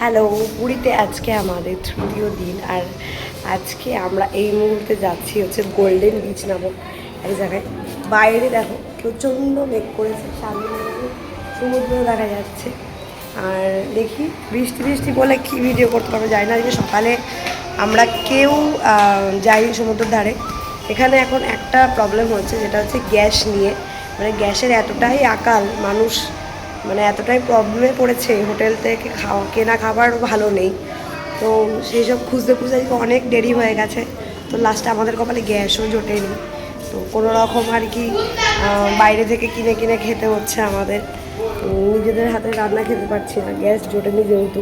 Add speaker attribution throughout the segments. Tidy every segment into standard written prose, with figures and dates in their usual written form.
Speaker 1: Hello, পুরীতে আজকে আমাদের তৃতীয় দিন। আর আজকে আমরা এই মুহূর্তে যাচ্ছি হচ্ছে গোল্ডেন বিচ নামক এক জায়গায়। বাইরে দেখো প্রচণ্ড মেঘ করেছে, সামনে সমুদ্র দেখা যাচ্ছে। আর দেখি বৃষ্টি বৃষ্টি বলে কী ভিডিও করতে পারবো জানি না। যে সকালে আমরা কেউ যাইনি সমুদ্রের ধারে। এখানে এখন একটা প্রবলেম হচ্ছে, যেটা হচ্ছে গ্যাস নিয়ে। মানে গ্যাসের এতটাই আকাল, মানুষ মানে এতটাই প্রবলেমে পড়েছে, হোটেল থেকে কেনা খাবার ভালো নেই। তো সেই সব খুঁজতে খুঁজতে অনেক দেরি হয়ে গেছে। তো লাস্টে আমাদের কপালে গ্যাসও জোটেনি। তো কোনো রকম আর কি বাইরে থেকে কিনে কিনে খেতে হচ্ছে আমাদের। নিজেদের হাতে রান্না খেতে পারছি না, গ্যাস জোটেনি যেহেতু।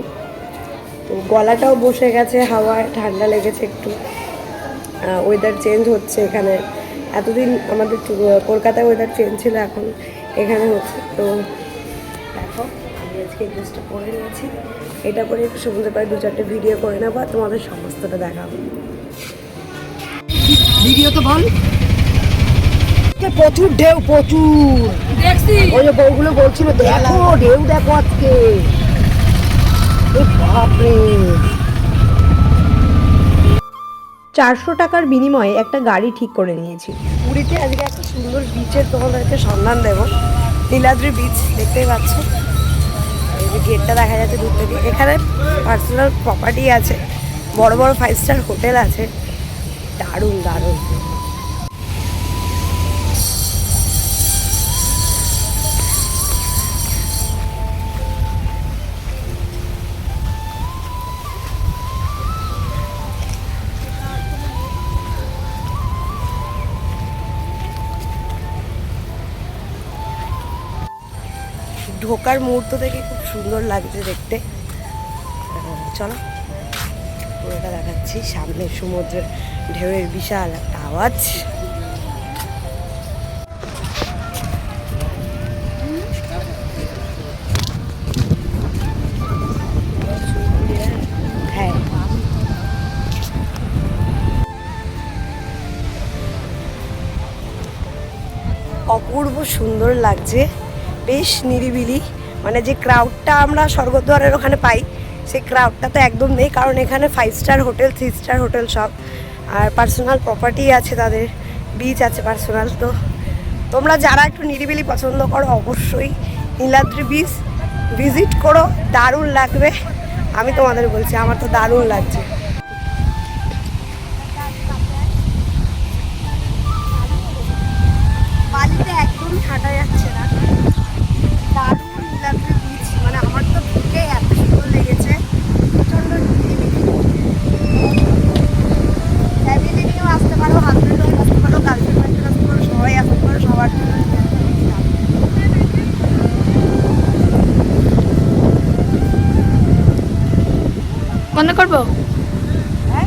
Speaker 1: তো গলাটাও বসে গেছে, হাওয়ায় ঠান্ডা লেগেছে একটু। ওয়েদার চেঞ্জ হচ্ছে এখানে। এতদিন আমাদের কলকাতায় ওয়েদার চেঞ্জ ছিল, এখন এখানে হচ্ছে। তো দেখো আমি আজকে এই ড্রেসটা পরে নিয়েছি। এটা করে একটু সমুদ্রে প্রায় 2-4টে ভিডিও করে নেবো আর তোমাদের সমস্তটা দেখাবো। ভিডিও তো বল। প্রচুর ঢেউ, প্রচুর দেখছি। ওই যে বউগুলো বলছিল দেখো ঢেউ দেখো আজকে। বাপরে, 400 টাকার বিনিময়ে একটা গাড়ি ঠিক করে নিয়েছি। পুরীতে আজকে একটা সুন্দর বিচের তোমাদেরকে সন্ধান দেবো। নীলাদ্রি বিচ দেখতেই পাচ্ছ, এই যে গেটটা দেখা যাচ্ছে দূর থেকে। এখানে পার্সোনাল প্রপার্টি আছে, বড় বড় 5 স্টার হোটেল আছে। দারুণ দারুণ। ঢোকার মুহূর্ত থেকে খুব সুন্দর লাগছে দেখতে। চলো পুরোটা দেখাচ্ছি। সামনে সমুদ্রের ঢেউয়ের বিশাল একটা আওয়াজ। হ্যাঁ, অপূর্ব সুন্দর লাগছে, বেশ নিরিবিলি। মানে যে ক্রাউডটা আমরা স্বর্গদ্বারের ওখানে পাই, সেই ক্রাউডটা তো একদম নেই, কারণ এখানে 5 স্টার হোটেল, 3 স্টার হোটেল সব। আর পার্সোনাল প্রপার্টি আছে তাদের, বিচ আছে পার্সোনাল। তো তোমরা যারা একটু নিরিবিলি পছন্দ করো অবশ্যই নীলাদ্রি বিচ ভিজিট করো, দারুণ লাগবে। আমি তোমাদের বলছি, আমার তো দারুণ লাগছে। বালিতে একদমই হাঁটা যাচ্ছে না, দারুণ নীলাদ্রি বিচ। মানে আমার তো ঢুকে এত সুন্দর লেগেছে, প্রচণ্ড ফ্যামিলি নিয়েও আসতে পারো, হাজব্যান্ড ওয়াইফ আসতে পারো, গার্লফ্রেন্ড ওয়াইফ আসতে পারো, সবাই আসতে পারো, সবার জন্য।
Speaker 2: বন্ধ করবো?
Speaker 1: হ্যাঁ,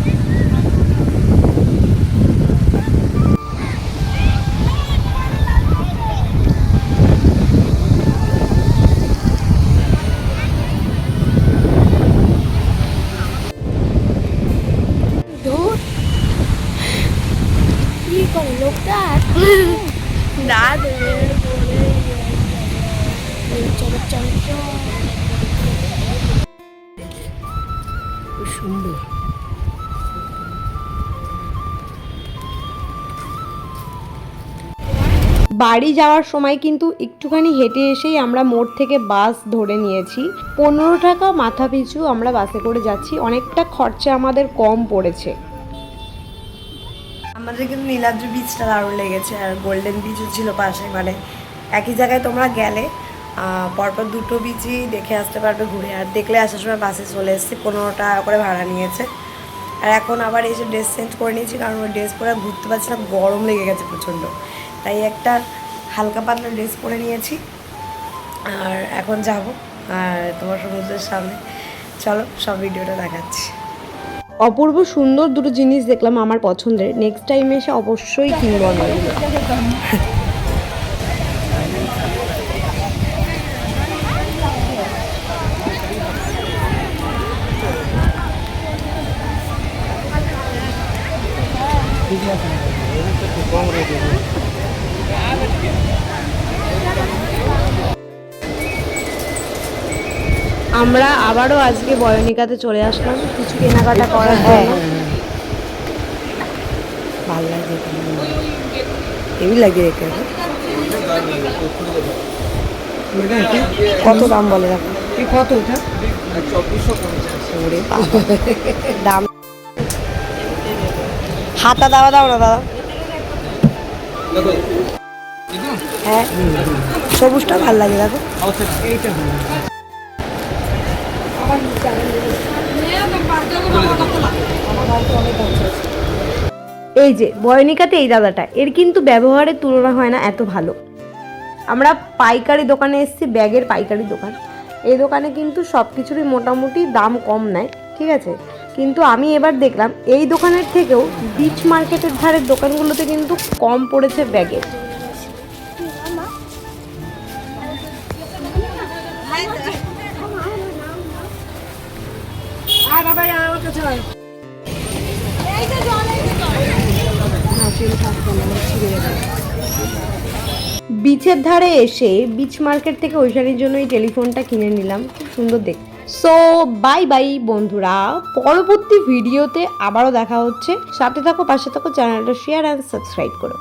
Speaker 2: কি করে লোকটা দাঁত চলো চলো
Speaker 1: খুব সুন্দর।
Speaker 3: বাড়ি যাওয়ার সময় কিন্তু একটুখানি হেঁটে এসেই আমরা মোড় থেকে বাস ধরে নিয়েছি। 15 টাকা মাথা পিছু আমরা বাসে করে যাচ্ছি, অনেকটা খরচা আমাদের কম পড়েছে।
Speaker 1: আমাদের কিন্তু নীলাদ্রি বিচটা দারুণ লেগেছে, আর গোল্ডেন বিচও ছিল পাশে। মানে একই জায়গায় তোমরা গেলে পরপর দুটো বিচই দেখে আসতে পারবে ঘুরে। আর দেখলে আসার সময় বাসে চলে এসেছি, 15 টাকা করে ভাড়া নিয়েছে। আর এখন আবার এসে ড্রেস চেঞ্জ করে নিয়েছি, কারণ ওই ড্রেস পরে ঘুরতে পারছি না, গরম লেগে গেছে প্রচণ্ড। তাই একটা হালকা পাতলা ড্রেস পরে নিয়েছি। আর এখন যাব আর তোমার সমুদ্রের সামনে। চলো সব ভিডিওটা দেখাচ্ছি।
Speaker 3: অপূর্ব সুন্দর দুটো জিনিস দেখলাম আমার পছন্দের, নেক্সট টাইম এসে অবশ্যই কিনবো আমি এগুলো। আমরা আবারও আজকে বয়নিকাতে চলে আসলাম কিছু কেনাকাটা করার জন্য।
Speaker 1: ভালো লাগে হেভি লাগে রেখে কত দাম বলে দেখো কত ওটা 2450 দাম হাতা দাও দাও না দাদা হ্যাঁ সবুজটা ভালো লাগে দেখো
Speaker 3: এই যে বয়নিকাতে এই দাদাটা, এর কিন্তু ব্যবহারের তুলনা হয় না, এত ভালো। আমরা পাইকারি দোকানে এসেছি, ব্যাগের পাইকারি দোকান। এই দোকানে কিন্তু সব কিছুরই মোটামুটি দাম কম নেয়, ঠিক আছে। কিন্তু আমি এবার দেখলাম এই দোকানের থেকেও বিচ মার্কেটের ধারের দোকানগুলোতে কিন্তু কম পড়েছে ব্যাগের। বিচের ধারে এসে বিচ মার্কেট থেকে ঐশানীর জন্য এই টেলিফোনটা কিনে নিলাম, খুব সুন্দর দেখতে। সো বাই বাই বন্ধুরা, পরবর্তী ভিডিওতে আবারও দেখা হচ্ছে। সাথে থাকো, পাশে থাকো, চ্যানেলটা শেয়ার অ্যান্ড সাবস্ক্রাইব করো।